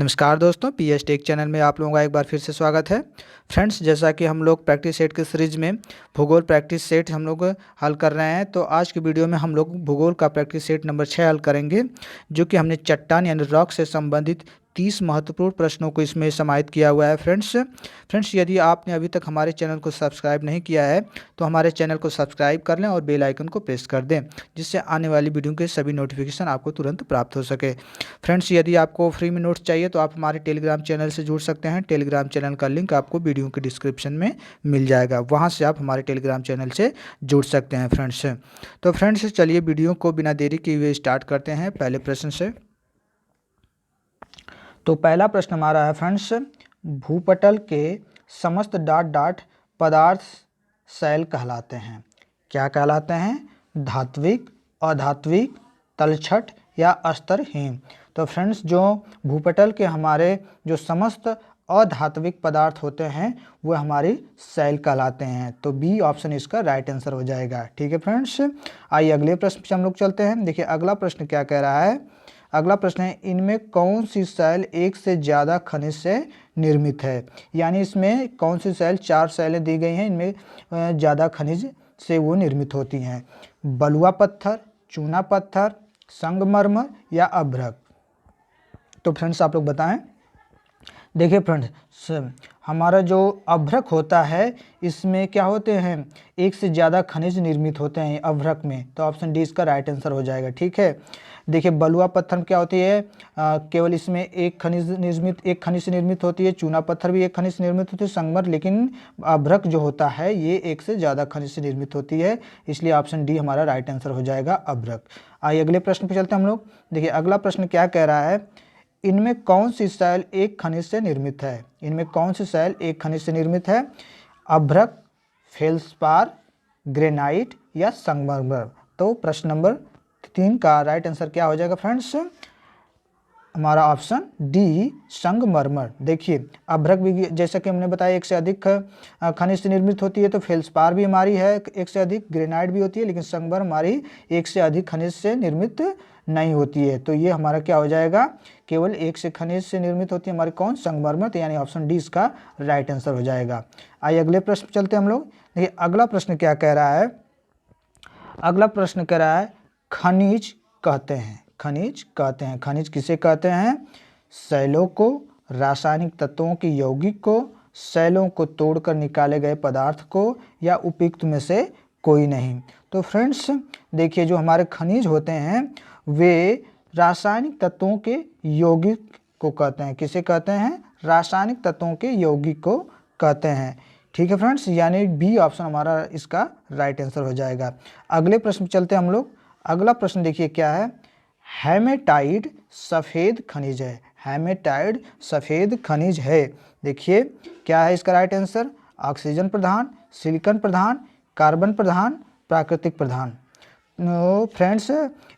नमस्कार दोस्तों, PS take channel में आप लोगों का एक बार फिर से स्वागत है। फ्रेंड्स, जैसा कि हम लोग प्रैक्टिस सेट की सीरीज में भूगोल प्रैक्टिस सेट हम लोग हल कर रहे हैं, तो आज की वीडियो में हम लोग भूगोल का प्रैक्टिस सेट नंबर 6 हल करेंगे, जो कि हमने चट्टान यानी रॉक से संबंधित 30 महत्वपूर्ण प्रश्नों को इसमें समाहित किया हुआ है। फ्रेंड्स, यदि आपने अभी तक हमारे चैनल को सब्सक्राइब नहीं किया है तो हमारे चैनल को सब्सक्राइब कर लें और बेल आइकन को प्रेस कर दें, जिससे आने वाली वीडियो के सभी नोटिफिकेशन आपको तुरंत प्राप्त हो सके। फ्रेंड्स, यदि आपको फ्री में नोट्स चाहिए तो आप हमारे टेलीग्राम चैनल से जुड़ सकते हैं। टेलीग्राम चैनल का लिंक आपको वीडियो के डिस्क्रिप्शन में मिल जाएगा, वहां से आप हमारे टेलीग्राम चैनल से जुड़ सकते हैं। फ्रेंड्स, चलिए वीडियो को बिना देरी किए हुए स्टार्ट करते हैं पहले प्रश्न से। तो पहला प्रश्न हमारा है फ्रेंड्स, भूपटल के समस्त डॉट डॉट पदार्थ शैल कहलाते हैं। क्या कहलाते हैं? धात्विक, अधात्विक, तलछट या स्तरहीन। तो फ्रेंड्स, जो भूपटल के हमारे जो समस्त अधात्विक पदार्थ होते हैं वो हमारी शैल कहलाते हैं। तो बी ऑप्शन इसका राइट आंसर हो जाएगा। ठीक है फ्रेंड्स, आइए अगले प्रश्न पे हम लोग चलते हैं। देखिए अगला प्रश्न क्या कह रहा है। अगला प्रश्न है, इनमें कौन सी शैल एक से ज़्यादा खनिज से निर्मित है। यानी इसमें कौन सी शैल, 4 शैलें दी गई हैं, इनमें ज़्यादा खनिज से वो निर्मित होती हैं। बलुआ पत्थर, चूना पत्थर, संगमरमर या अभ्रक। तो फ्रेंड्स आप लोग बताएं। देखिए फ्रेंड्स, हमारा जो अभ्रक होता है इसमें क्या होते हैं, एक से ज़्यादा खनिज निर्मित होते हैं अभ्रक में। तो ऑप्शन डी इसका राइट आंसर हो जाएगा। ठीक है, देखिए बलुआ पत्थर में क्या होती है, केवल इसमें एक खनिज से निर्मित होती है। चूना पत्थर भी एक खनिज से निर्मित होती है, संगमर। लेकिन अभ्रक जो होता है ये एक से ज़्यादा खनिज से निर्मित होती है, इसलिए ऑप्शन डी हमारा राइट आंसर हो जाएगा, अभ्रक। आइए अगले प्रश्न पर चलते हैं हम लोग। देखिए अगला प्रश्न क्या कह रहा है, इनमें कौन सी शैल एक खनिज से निर्मित है। इनमें कौन सी शैल एक खनिज से निर्मित है? अभ्रक, फेल्सपार, ग्रेनाइट या संगमरमर। तो प्रश्न नंबर 3 का राइट आंसर क्या हो जाएगा फ्रेंड्स? हमारा ऑप्शन डी, संगमरमर। देखिए अभ्रक भी जैसा कि हमने बताया एक से अधिक खनिज से निर्मित होती है, तो फेल्सपार भी हमारी है एक से अधिक, ग्रेनाइट भी होती है, लेकिन संगमरमर हमारी एक से अधिक खनिज से निर्मित नहीं होती है। तो ये हमारा क्या हो जाएगा, केवल एक से खनिज से निर्मित होती है हमारी कौन, संगमरमर। तो यानी ऑप्शन डी इसका राइट आंसर हो जाएगा। आइए अगले प्रश्न पर चलते हैं हम लोग। देखिए अगला प्रश्न क्या कह रहा है। अगला प्रश्न कह रहा है, खनिज कहते हैं। खनिज कहते हैं, खनिज किसे कहते हैं? शैलों को, रासायनिक तत्वों की यौगिक को, शैलों को तोड़कर निकाले गए पदार्थ को, या उपयुक्त में से कोई नहीं। तो फ्रेंड्स देखिए, जो हमारे खनिज होते हैं वे रासायनिक तत्वों के यौगिक को कहते हैं। किसे कहते हैं? रासायनिक तत्वों के यौगिक को कहते हैं। ठीक है फ्रेंड्स, यानी बी ऑप्शन हमारा इसका राइट आंसर हो जाएगा। अगले प्रश्न चलते हैं हम लोग। अगला प्रश्न देखिए क्या है, हेमेटाइट सफ़ेद खनिज है। हेमेटाइट सफ़ेद खनिज है। देखिए क्या है इसका राइट आंसर? ऑक्सीजन प्रधान, सिलिकॉन प्रधान, कार्बन प्रधान, प्राकृतिक प्रधान। फ्रेंड्स,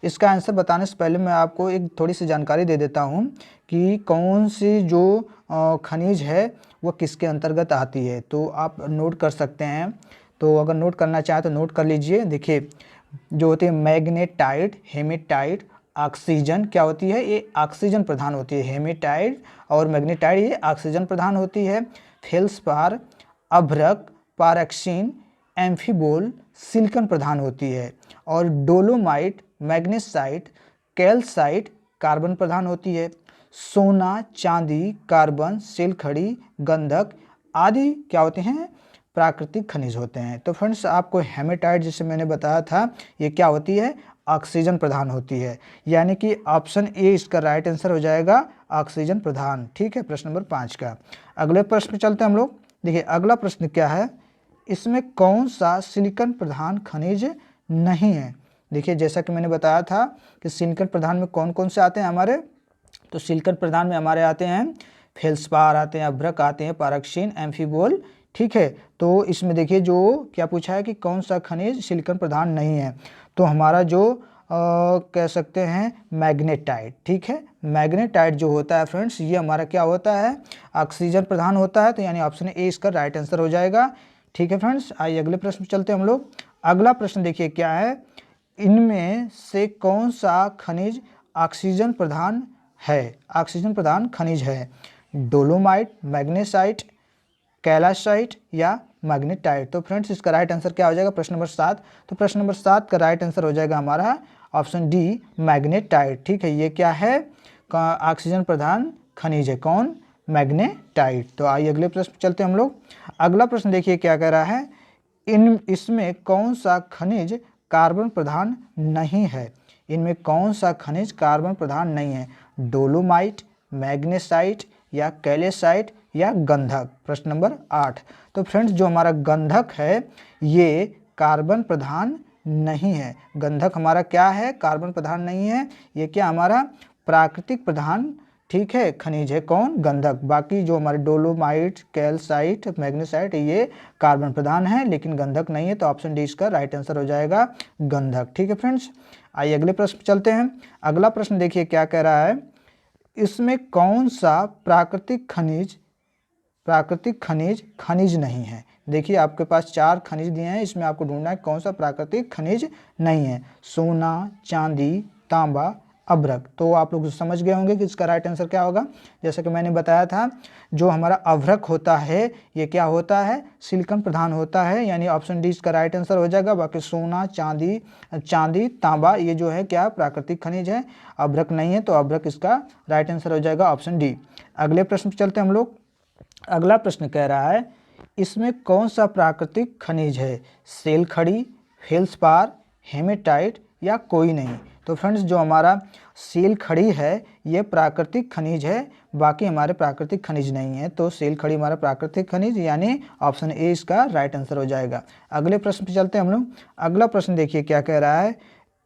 इसका आंसर बताने से पहले मैं आपको एक थोड़ी सी जानकारी दे देता हूँ कि कौन सी जो खनिज है वो किसके अंतर्गत आती है। तो आप नोट कर सकते हैं, तो अगर नोट करना चाहें तो नोट कर लीजिए। देखिए जो होती है मैग्नेटाइट, हेमेटाइट, ऑक्सीजन क्या होती है, ये ऑक्सीजन प्रधान होती है। हेमेटाइट और मैग्नेटाइट ये ऑक्सीजन प्रधान होती है। फेल्सपार, अभ्रक, पारक्सीन, एम्फीबोल सिलिकॉन प्रधान होती है। और डोलोमाइट, मैग्नेसाइट, कैल्साइट कार्बन प्रधान होती है। सोना, चांदी, कार्बन, सिलखड़ी, गंधक आदि क्या होते हैं, प्राकृतिक खनिज होते हैं। तो फ्रेंड्स आपको हेमेटाइट जैसे मैंने बताया था ये क्या होती है, ऑक्सीजन प्रधान होती है। यानी कि ऑप्शन ए इसका राइट आंसर हो जाएगा, ऑक्सीजन प्रधान। ठीक है, प्रश्न नंबर 5 का। अगले प्रश्न चलते हैं हम लोग। देखिए अगला प्रश्न क्या है, इसमें कौन सा सिलिकॉन प्रधान खनिज नहीं है। देखिए जैसा कि मैंने बताया था कि सिलिकॉन प्रधान में कौन कौन से आते हैं हमारे, तो सिलिकॉन प्रधान में हमारे आते हैं फेल्सपार आते हैं, अभ्रक आते हैं, पारक्सीन, एम्फीबोल। ठीक है, तो इसमें देखिए जो क्या पूछा है कि कौन सा खनिज सिलिकॉन प्रधान नहीं है, तो हमारा जो कह सकते हैं मैग्नेटाइट। ठीक है, मैग्नेटाइट जो होता है फ्रेंड्स ये हमारा क्या होता है, ऑक्सीजन प्रधान होता है। तो यानी ऑप्शन ए इसका राइट आंसर हो जाएगा। ठीक है फ्रेंड्स, आइए अगले प्रश्न चलते हैं हम लोग। अगला प्रश्न देखिए क्या है, इनमें से कौन सा खनिज ऑक्सीजन प्रधान है, ऑक्सीजन प्रधान खनिज है? डोलोमाइट, मैग्नेसाइट, कैलासाइट या मैग्नेटाइट? तो फ्रेंड्स इसका राइट आंसर क्या हो जाएगा? प्रश्न नंबर 7। तो प्रश्न नंबर 7 का राइट आंसर हो जाएगा हमारा ऑप्शन डी, मैग्नेटाइट। ठीक है, ये क्या है? ऑक्सीजन प्रधान खनिज है। कौन? मैग्नेटाइट। तो आइए अगले प्रश्न चलते हैं हम लोग। अगला प्रश्न देखिए क्या कह रहा है, इसमें कौन सा खनिज कार्बन प्रधान नहीं है? इनमें कौन सा खनिज कार्बन प्रधान नहीं है? डोलोमाइट, मैग्नेसाइट या कैलेसाइट या गंधक? प्रश्न नंबर 8। तो फ्रेंड्स जो हमारा गंधक है ये कार्बन प्रधान नहीं है। गंधक हमारा क्या है? कार्बन प्रधान नहीं है। ये क्या हमारा प्राकृतिक प्रधान, ठीक है, खनिज है। कौन? गंधक। बाकी जो हमारे डोलोमाइट, कैल्साइट, मैग्नेसाइट ये कार्बन प्रधान है लेकिन गंधक नहीं है। तो ऑप्शन डी इसका राइट आंसर हो जाएगा गंधक। ठीक है फ्रेंड्स, आइए अगले प्रश्न चलते हैं। अगला प्रश्न देखिए क्या कह रहा है, इसमें कौन सा प्राकृतिक खनिज नहीं है? देखिए आपके पास 4 खनिज दिए हैं, इसमें आपको ढूंढना है कौन सा प्राकृतिक खनिज नहीं है। सोना, चांदी, तांबा, अभ्रक। तो आप लोग समझ गए होंगे कि इसका राइट आंसर क्या होगा। जैसा कि मैंने बताया था, जो हमारा अभ्रक होता है ये क्या होता है? सिलिकॉन प्रधान होता है, यानी ऑप्शन डी इसका राइट आंसर हो जाएगा। बाकी सोना, चांदी, तांबा ये जो है क्या प्राकृतिक खनिज है, अभ्रक नहीं है। तो अभ्रक इसका राइट आंसर हो जाएगा ऑप्शन डी। अगले प्रश्न पर चलते हैं हम लोग। अगला प्रश्न कह रहा है, इसमें कौन सा प्राकृतिक खनिज है? सेल खड़ी, फेल्सपार, हेमेटाइट या कोई नहीं? तो फ्रेंड्स जो हमारा सेल खड़ी है ये प्राकृतिक खनिज है, बाकी हमारे प्राकृतिक खनिज नहीं है। तो सेल खड़ी हमारा प्राकृतिक खनिज, यानी ऑप्शन ए इसका राइट आंसर हो जाएगा। अगले प्रश्न पे चलते हैं हम लोग। अगला प्रश्न देखिए क्या कह रहा है,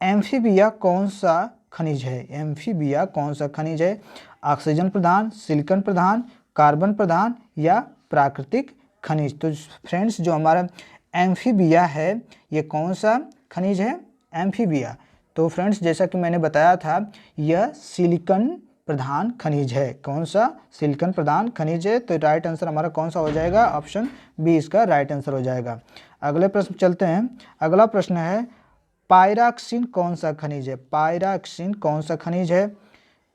एम्फीबिया कौन सा खनिज है? एम्फीबिया कौन सा खनिज है? ऑक्सीजन प्रधान, सिलिकॉन प्रधान, कार्बन प्रधान या प्राकृतिक खनिज? तो फ्रेंड्स जो हमारा एम्फीबिया है ये कौन सा खनिज है? एम्फीबिया। तो फ्रेंड्स जैसा कि मैंने बताया था यह सिलिकॉन प्रधान खनिज है। कौन सा? सिलिकॉन प्रधान खनिज है। तो राइट आंसर हमारा कौन सा हो जाएगा? ऑप्शन बी इसका राइट आंसर हो जाएगा। अगले प्रश्न चलते हैं। अगला प्रश्न है, पायरॉक्सिन कौन सा खनिज है? पायरॉक्सिन कौन सा खनिज है?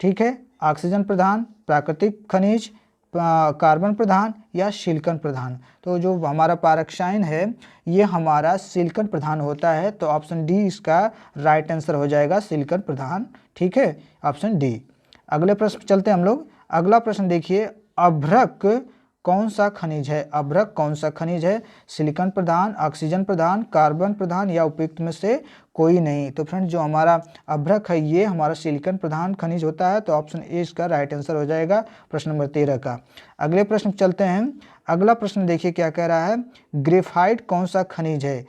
ठीक है, ऑक्सीजन प्रधान, प्राकृतिक खनिज, कार्बन प्रधान या सिलिकॉन प्रधान? तो जो हमारा पायरॉक्साइन है ये हमारा सिलिकॉन प्रधान होता है। तो ऑप्शन डी इसका राइट आंसर हो जाएगा, सिलिकॉन प्रधान। ठीक है, ऑप्शन डी। अगले प्रश्न चलते हैं हम लोग। अगला प्रश्न देखिए, अभ्रक कौन सा खनिज है? अभ्रक कौन सा खनिज है? सिलिकॉन प्रधान, ऑक्सीजन प्रधान, कार्बन प्रधान या उपयुक्त में से कोई नहीं? तो फ्रेंड्स जो हमारा अभ्रक है ये हमारा सिलिकॉन प्रधान खनिज होता है। तो ऑप्शन ए इसका राइट आंसर हो जाएगा प्रश्न नंबर 13 का। अगले प्रश्न चलते हैं। अगला प्रश्न देखिए क्या कह रहा है, ग्रेफाइट कौन सा खनिज है?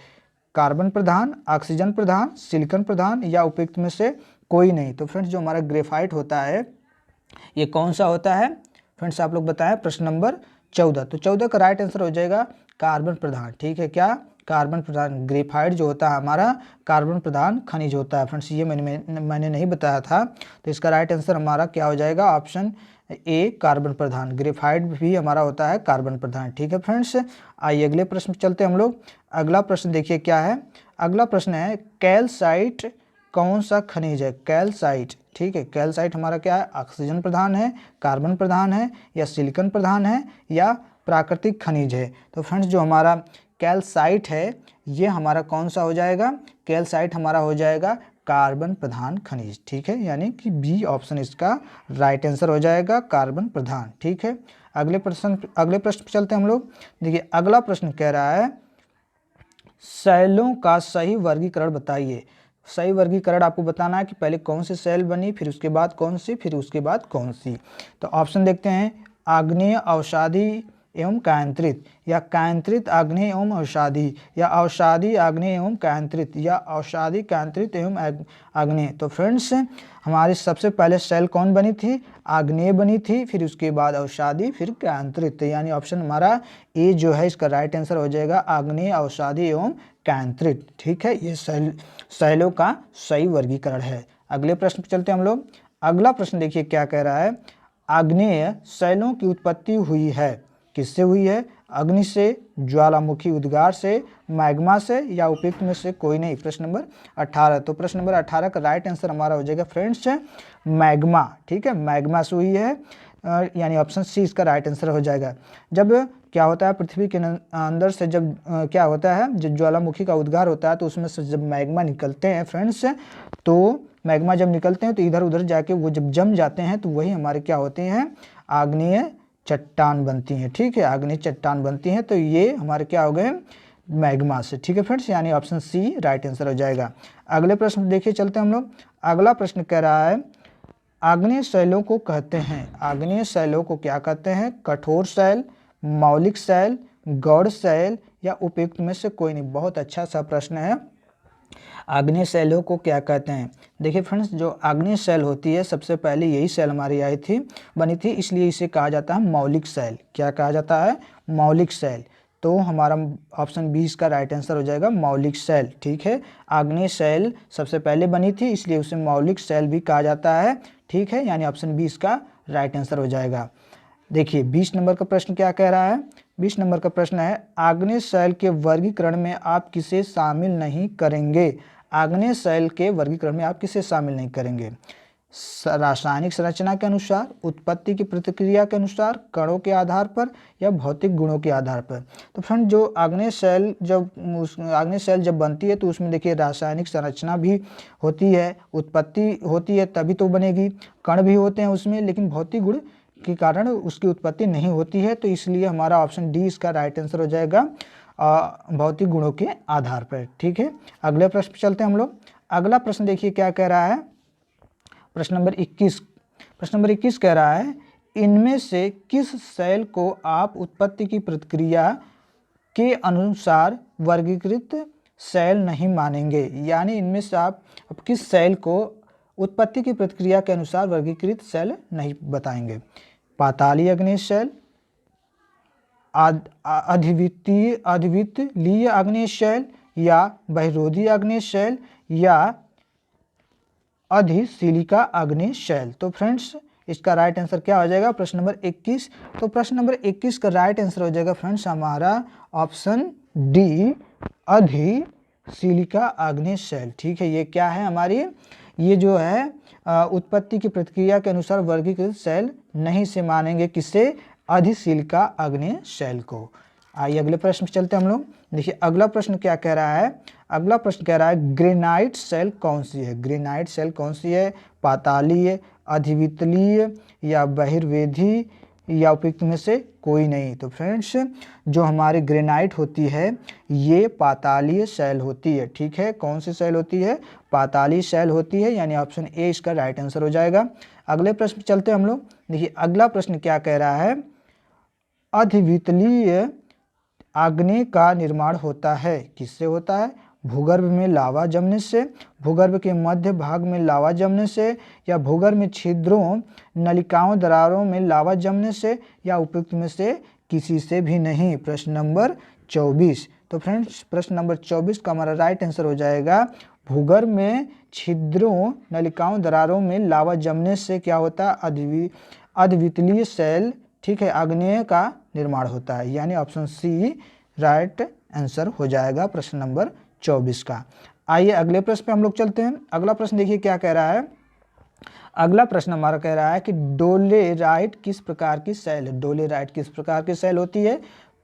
कार्बन प्रधान, ऑक्सीजन प्रधान, सिलिकॉन प्रधान या उपयुक्त में से कोई नहीं? तो फ्रेंड्स जो हमारा ग्रेफाइट होता है ये कौन सा होता है? फ्रेंड्स आप लोग बताएं। प्रश्न नंबर 14। तो 14 का राइट आंसर हो जाएगा कार्बन प्रधान। ठीक है, क्या? कार्बन प्रधान। ग्रेफाइट जो होता है हमारा कार्बन प्रधान खनिज होता है। फ्रेंड्स ये मैंने नहीं बताया था। तो इसका राइट आंसर हमारा क्या हो जाएगा? Option A, carbon Pradhan. Graphite भी हमारा होता है कार्बन प्रधान। ठीक है फ्रेंड्स, आइए अगले प्रश्न चलते हैं हम लोग। अगला प्रश्न देखिए क्या है। अगला प्रश्न है, कैल्साइट कौन सा खनिज है? कैल्साइट। ठीक है, कैल्साइट हमारा क्या है? ऑक्सीजन प्रधान है, कार्बन प्रधान है या सिलिकॉन प्रधान है या प्राकृतिक खनिज है? तो फ्रेंड्स जो हमारा कैल्साइट है ये हमारा कौन सा हो जाएगा? कैल्साइट हमारा हो जाएगा कार्बन प्रधान खनिज। ठीक है, यानी कि बी ऑप्शन इसका राइट आंसर हो जाएगा, कार्बन प्रधान। ठीक है, अगले प्रश्न पे चलते हैं हम लोग। देखिए अगला प्रश्न कह रहा है, सेलों का सही वर्गीकरण बताइए। सही वर्गीकरण आपको बताना है कि पहले कौन सी सेल बनी, फिर उसके बाद कौन सी, फिर उसके बाद कौन सी। तो ऑप्शन देखते हैं, आग्नेय, अवसादी एवं कायांतरित या कायांतरित आग्नेय एवं अवसादी या अवसादी आग्नेय एवं कायांतरित या अवसादी कायांतरित एवं आग्नेय। तो फ्रेंड्स हमारी सबसे पहले सेल कौन बनी थी? आग्नेय बनी थी, फिर उसके बाद अवसादी, फिर कायांतरित। यानी ऑप्शन हमारा ए जो है इसका राइट आंसर हो जाएगा, आग्नेय, अवसादी एवं कायांतरित। ठीक है, ये सेलों का सही वर्गीकरण है। अगले प्रश्न पर चलते हैं हम लोग। अगला प्रश्न देखिए क्या कह रहा है, आग्नेय सेलों की उत्पत्ति हुई है। किससे हुई है? अग्नि से, ज्वालामुखी उद्गार से, मैग्मा से या उपयुक्त में से कोई नहीं। प्रश्न नंबर 18। तो प्रश्न नंबर 18 का राइट आंसर हमारा हो जाएगा फ्रेंड्स मैग्मा। ठीक है, मैग्मा से हुई है, यानी ऑप्शन सी इसका राइट आंसर हो जाएगा। जब क्या होता है पृथ्वी के अंदर से जब क्या होता है, जब ज्वालामुखी का उद्गार होता है तो उसमें से जब मैग्मा निकलते हैं फ्रेंड्स, तो मैग्मा जब निकलते हैं तो इधर उधर जाके वो जब जम जाते हैं तो वही हमारे क्या होते हैं? आग्नेय चट्टान बनती हैं। ठीक है, आग्नेय चट्टान बनती हैं, तो ये हमारे क्या हो गए? मैग्मा से। ठीक है फ्रेंड्स, यानी ऑप्शन सी राइट आंसर हो जाएगा। अगले प्रश्न देखिए, चलते हैं हम लोग। अगला प्रश्न कह रहा है आग्नेय शैलों को कहते हैं, आग्नेय शैलों को क्या कहते हैं? कठोर शैल, मौलिक शैल, गौड़ शैल या उपयुक्त में से कोई नहीं। बहुत अच्छा सा प्रश्न है। आग्नेय शैलों को क्या कहते हैं? देखिए फ्रेंड्स, जो आग्नेय शैल होती है सबसे पहले यही शैल हमारी आई थी, बनी थी, इसलिए इसे कहा जाता है मौलिक शैल। क्या कहा जाता है? मौलिक शैल। तो हमारा ऑप्शन बी इसका राइट आंसर हो जाएगा, मौलिक शैल। ठीक है, आग्नेय शैल सबसे पहले बनी थी इसलिए उसे मौलिक शैल भी कहा जाता है। ठीक है, यानी ऑप्शन बी इसका राइट आंसर हो जाएगा। देखिए 20 नंबर का प्रश्न क्या कह रहा है? 20 नंबर का प्रश्न है आग्नेय शैल के वर्गीकरण में आप किसे शामिल नहीं करेंगे? आग्नेय शैल के वर्गीकरण में आप किसे शामिल नहीं करेंगे? रासायनिक संरचना के अनुसार, उत्पत्ति की प्रतिक्रिया के अनुसार, कणों के आधार पर या भौतिक गुणों के आधार पर। तो फ्रेंड, जो आग्नेय शैल जब बनती है तो उसमें देखिए रासायनिक संरचना भी होती है, उत्पत्ति होती है तभी तो बनेगी, कण भी होते हैं उसमें, लेकिन भौतिक गुण के कारण उसकी उत्पत्ति नहीं होती है, तो इसलिए हमारा ऑप्शन डी इसका राइट आंसर हो जाएगा, भौतिक गुणों के आधार पर। ठीक है, अगले प्रश्न पर चलते हैं हम लोग। अगला प्रश्न देखिए क्या कह रहा है? प्रश्न नंबर 21। प्रश्न नंबर 21 कह रहा है इनमें से किस शैल को आप उत्पत्ति की प्रतिक्रिया के अनुसार वर्गीकृत शैल नहीं मानेंगे? यानी इनमें से आप किस शैल को उत्पत्ति की प्रतिक्रिया के अनुसार वर्गीकृत शैल नहीं बताएंगे? पाताली अग्नेय शैल, अद्वितीय अग्नेय शैल या बहिरोधी अग्नेय शैल या अधिशिलिका अग्नेय शैल। तो फ्रेंड्स, इसका राइट आंसर क्या हो जाएगा? प्रश्न नंबर 21। तो प्रश्न नंबर 21 का राइट आंसर हो जाएगा फ्रेंड्स हमारा ऑप्शन डी, अधिशिलिका अग्नेय शैल। ठीक है, ये क्या है हमारी? ये जो है उत्पत्ति की प्रतिक्रिया के अनुसार वर्गीकृत शैल नहीं से मानेंगे, किससे? अधिशिलिका अग्नेय शैल को। आइए अगले प्रश्न पे चलते हैं हम लोग। देखिए अगला प्रश्न क्या कह रहा है? अगला प्रश्न कह रहा है ग्रेनाइट शैल कौन सी है? ग्रेनाइट शैल कौन सी है? पातालीय, अधिवितलीय या बहिर्वेधी या उपयुक्त में से कोई नहीं। तो फ्रेंड्स, जो हमारी ग्रेनाइट होती है ये पातालीय शैल होती है। ठीक है, कौन सी शैल होती है? पातालीय शैल होती है, यानी ऑप्शन ए इसका राइट आंसर हो जाएगा। अगले प्रश्न पे चलते हैं हम लोग। देखिए अगला प्रश्न क्या कह रहा है? अधिवितलीय आग्नेय का निर्माण होता है, किससे होता है? भूगर्भ में लावा जमने से, भूगर्भ के मध्य भाग में लावा जमने से या भूगर्भ में छिद्रों, नलिकाओं, दरारों में लावा जमने से या उपयुक्त में से किसी से भी नहीं। प्रश्न नंबर 24। तो फ्रेंड्स, प्रश्न नंबर 24 का हमारा राइट आंसर हो जाएगा भूगर्भ में छिद्रों, नलिकाओं, दरारों में लावा जमने से क्या होता है? अद्वितीय शैल, ठीक है, आग्नेय का निर्माण होता है, यानी ऑप्शन सी राइट आंसर हो जाएगा प्रश्न नंबर 24 का। आइए अगले प्रश्न पे हम लोग चलते हैं। अगला प्रश्न देखिए क्या कह रहा है? अगला प्रश्न हमारा कह रहा है कि डोलेराइट किस प्रकार की शैल है? डोलेराइट किस प्रकार की शैल होती है?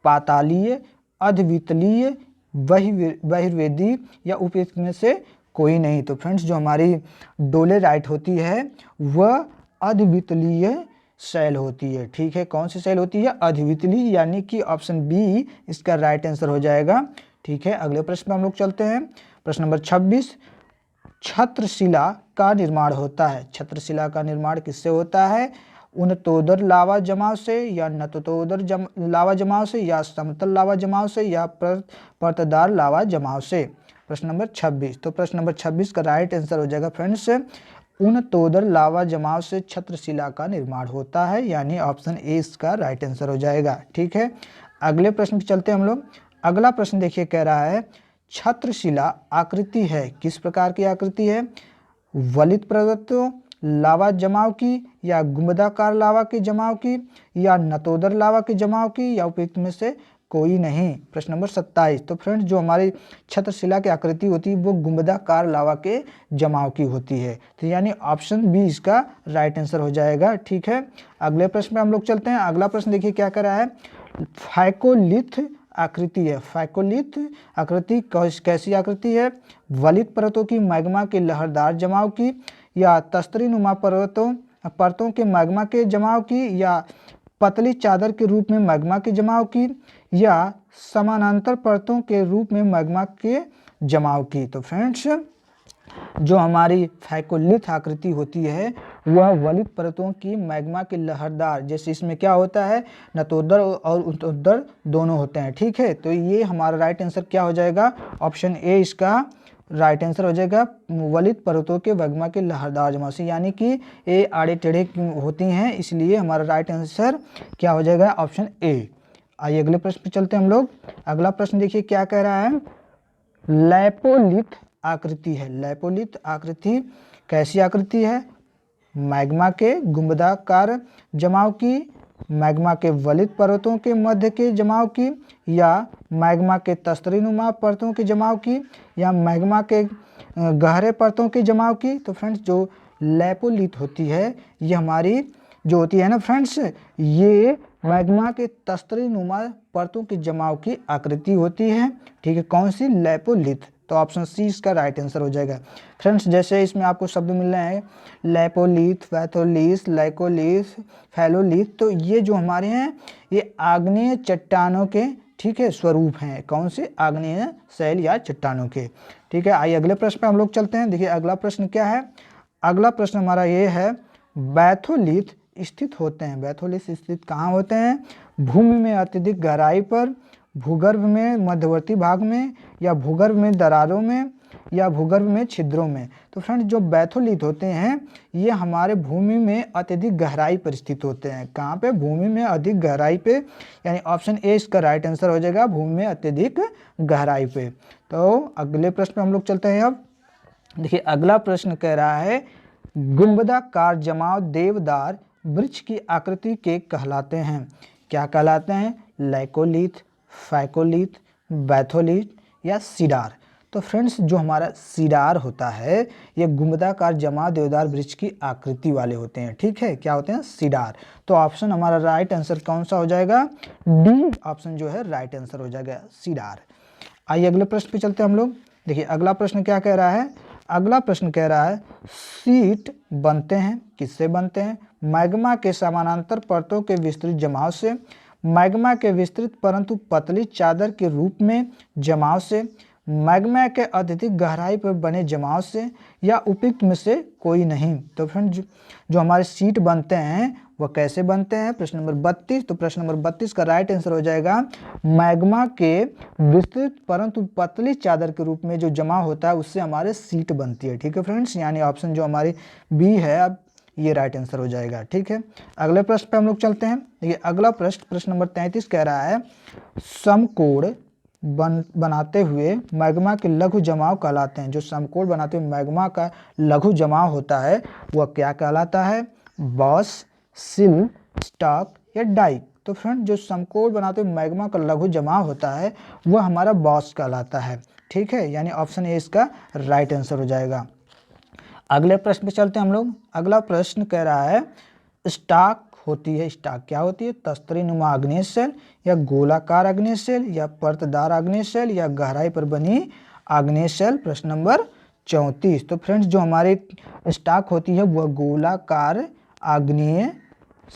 पातालीय, अधिवितलीय, बहिर्वेदी या उपयुक्त में से कोई नहीं। तो फ्रेंड्स, जो हमारी डोलेराइट होती है वह अधिवितलीय शैल होती है। ठीक है, कौन सी शैल होती है? अधिवितलीय, यानी कि ऑप्शन बी इसका राइट आंसर हो जाएगा। ठीक है, अगले प्रश्न में हम लोग चलते हैं। प्रश्न नंबर 26। छत्रशिला का निर्माण होता है। छत्रशिला का निर्माण किससे होता है? उन्नतोदर लावा जमाव से या नतोदर लावा जमाव से या समतल लावा जमाव से या परतदार लावा जमाव से। प्रश्न नंबर 26। तो प्रश्न नंबर 26 का राइट आंसर हो जाएगा फ्रेंड्स उन्नतोदर लावा जमाव से छत्रशिला का निर्माण होता है, यानी ऑप्शन ए इसका राइट आंसर हो जाएगा। ठीक है, अगले प्रश्न पे चलते हैं हम लोग। अगला प्रश्न देखिए कह रहा है छत्रशिला आकृति है, किस प्रकार की आकृति है? वलित प्रवृत्तों, लावा जमाव की, या गुंबदाकार लावा के जमाव की, या नतोदर लावा के जमाव की, या उपयुक्त में से कोई नहीं। प्रश्न नंबर 27। तो फ्रेंड्स जो हमारी छत्रशिला की आकृति होती है वो गुंबदाकार लावा के जमाव की होती है। तो यानी ऑप्शन बी इसका राइट आंसर हो जाएगा। ठीक है, अगले प्रश्न में हम लोग चलते हैं। अगला प्रश्न देखिए क्या कर रहा है, फाइकोलिथ आकृति है। फाइकोलिथ आकृति कैसी आकृति है, वलित परतों की मैग्मा के लहरदार जमाव की, या तस्तरी नुमा परतों के मैग्मा के जमाव की, या पतली चादर के रूप में मैग्मा के जमाव की, या समानांतर परतों के रूप में मैग्मा के जमाव की। तो फ्रेंड्स जो हमारी फाइकोलिथ आकृति होती है वह वलित परतों की मैग्मा के लहरदार, जैसे इसमें क्या होता है, नतोदर और उत्तोदर दोनों होते हैं। ठीक है, तो ये हमारा राइट आंसर क्या हो जाएगा, ऑप्शन ए इसका राइट आंसर हो जाएगा, वलित परतों के मैग्मा के लहरदार जमाव से, यानी कि ए आड़े टेढ़े होती हैं, इसलिए हमारा राइट आंसर क्या हो जाएगा, ऑप्शन ए। आइए अगले प्रश्न पे चलते हैं हम लोग। अगला प्रश्न देखिए क्या कह रहा है, लैपोलिथ आकृति है। लैपोलिथ आकृति कैसी आकृति है, मैग्मा के गुंबदाकार जमाव की, मैग्मा के वलित परतों के मध्य के जमाव की, या मैग्मा के तस्तरीनुमा परतों के जमाव की, या मैग्मा के गहरे परतों के जमाव की। तो फ्रेंड्स जो लैपोलिथ होती है ये हमारी जो होती है ना फ्रेंड्स, ये मैग्मा के तस्तरीनुमा परतों के जमाव की आकृति होती है। ठीक है, कौन सी, लैपोलिथ। तो ऑप्शन सी इसका राइट आंसर हो जाएगा। फ्रेंड्स जैसे इसमें आपको शब्द मिल रहे हैं लैपोलिथ, पैथोलिथ, लाइकोलिथ, फैलोलिथ, तो ये जो हमारे हैं ये आग्नेय चट्टानों के, ठीक है, स्वरूप हैं। कौन से, आग्नेय शैल या चट्टानों के। ठीक है, आइए अगले प्रश्न पे हम लोग चलते हैं। देखिए अगला प्रश्न क्या है, अगला प्रश्न हमारा ये है, बैथोलिथ स्थित होते हैं। बैथोलिथ स्थित कहाँ होते हैं, भूमि में अत्यधिक गहराई पर, भूगर्भ में मध्यवर्ती भाग में, या भूगर्भ में दरारों में, या भूगर्भ में छिद्रों में। तो फ्रेंड्स जो बैथोलिथ होते हैं ये हमारे भूमि में अत्यधिक गहराई पर स्थित होते हैं। कहाँ पे, भूमि में अधिक गहराई पे, यानी ऑप्शन ए इसका राइट आंसर हो जाएगा, भूमि में अत्यधिक गहराई पे। तो अगले प्रश्न पे हम लोग चलते हैं। अब देखिए अगला प्रश्न कह रहा है, गुंबदाकार जमाव देवदार वृक्ष की आकृति के कहलाते हैं। क्या कहलाते हैं, लैकोलिथ, फाइकोलिथ, बैथोलिथ, या सीडार। तो फ्रेंड्स जो हमारा सीडार होता है ये गुंबदाकार जमाव देवदार वृक्ष की आकृति वाले होते हैं। ठीक है, क्या होते हैं, सीडार। तो ऑप्शन हमारा राइट आंसर कौन सा हो जाएगा, डी ऑप्शन जो है राइट आंसर हो जाएगा, सीडार। आइए अगले प्रश्न पे चलते हैं हम लोग। देखिए अगला प्रश्न क्या कह रहा है, अगला प्रश्न कह रहा है, सीट बनते हैं, किससे बनते हैं, मैग्मा के समानांतर परतों के विस्तृत जमाव से, मैग्मा के विस्तृत परंतु पतली चादर के रूप में जमाव से, मैग्मा के अत्यधिक गहराई पर बने जमाव से, या उपयुक्त में से कोई नहीं। तो फ्रेंड जो हमारे सीट बनते हैं वह कैसे बनते हैं, प्रश्न नंबर 32। तो प्रश्न नंबर 32 का राइट आंसर हो जाएगा, मैग्मा के विस्तृत परंतु पतली चादर के रूप में जो जमा होता है उससे हमारे सीट बनती है। ठीक है फ्रेंड्स, यानी ऑप्शन जो हमारी बी है अब ये राइट आंसर हो जाएगा। ठीक है, अगले प्रश्न पे हम लोग चलते हैं। देखिए अगला प्रश्न नंबर 33 कह रहा है, समकोण बनाते हुए मैग्मा के लघु जमाव कहलाते हैं। जो समकोण बनाते हुए मैग्मा का लघु जमाव होता है वह क्या कहलाता है, बॉस, सिल, स्टॉक, या डाइक। तो फ्रेंड जो समकोण बनाते हुए मैग्मा का लघु जमाव होता है वह हमारा बॉस कहलाता है। ठीक है, यानी ऑप्शन ए इसका राइट आंसर हो जाएगा। अगले प्रश्न पे चलते हैं हम लोग। अगला प्रश्न कह रहा है, स्टॉक होती है, स्टॉक क्या होती है, तस्तरी नुमा आग्नेय शैल, या गोलाकार आग्नेय शैल, या परतदार आग्नेय शैल, या गहराई पर बनी आग्नेय शैल। प्रश्न नंबर 34। तो फ्रेंड्स जो हमारी स्टॉक होती है वह गोलाकार आग्नेय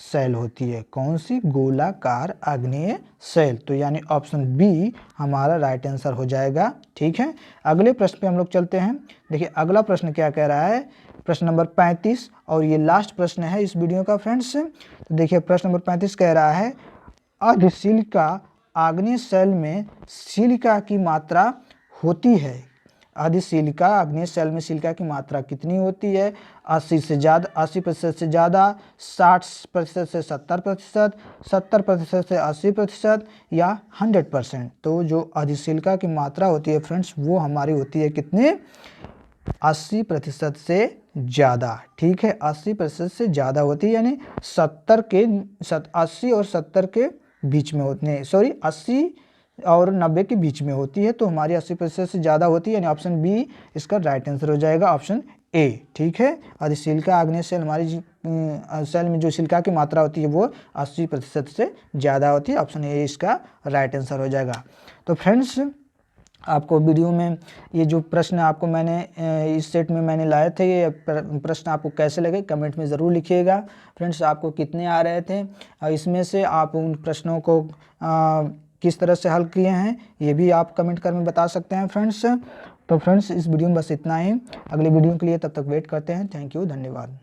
शैल होती है। कौन सी, गोलाकार आग्नेय शैल। तो यानी ऑप्शन बी हमारा राइट आंसर हो जाएगा। ठीक है, अगले प्रश्न पे हम लोग चलते हैं। देखिए अगला प्रश्न क्या कह रहा है, प्रश्न नंबर 35, और ये लास्ट प्रश्न है इस वीडियो का फ्रेंड्स। तो देखिए प्रश्न नंबर 35 कह रहा है, अर्धसिलिका आग्नेय शैल में सिलिका की मात्रा होती है। अर्धसिलिका आग्नेय शैल में सिलिका की मात्रा कितनी होती है, 80 से ज़्यादा, 80% से ज़्यादा, 60% से 70%, 70% से 80%, या 100%। तो जो अर्धसिलिका की मात्रा होती है फ्रेंड्स वो हमारी होती है कितने, 80% से ज़्यादा, ठीक है, 80% से ज़्यादा होती है, यानी 80 और 70 के बीच में होती है, सॉरी 80 और 90 के बीच में होती है, तो हमारी 80% से ज़्यादा होती है, यानी ऑप्शन बी इसका राइट आंसर हो जाएगा, ऑप्शन ए, ठीक है। अधिशिलिका आग्नेय सेल, हमारी सेल में जो सिलिका की मात्रा होती है वो 80% से ज़्यादा होती है, ऑप्शन ए इसका राइट आंसर हो जाएगा। तो फ्रेंड्स, आपको वीडियो में ये जो प्रश्न आपको मैंने इस सेट में मैंने लाए थे, ये प्रश्न आपको कैसे लगे कमेंट में ज़रूर लिखिएगा। फ्रेंड्स, आपको कितने आ रहे थे, इसमें से आप उन प्रश्नों को किस तरह से हल किए हैं, ये भी आप कमेंट कर में बता सकते हैं फ्रेंड्स। तो फ्रेंड्स, इस वीडियो में बस इतना ही, अगले वीडियो के लिए तब तक वेट करते हैं। थैंक यू, धन्यवाद।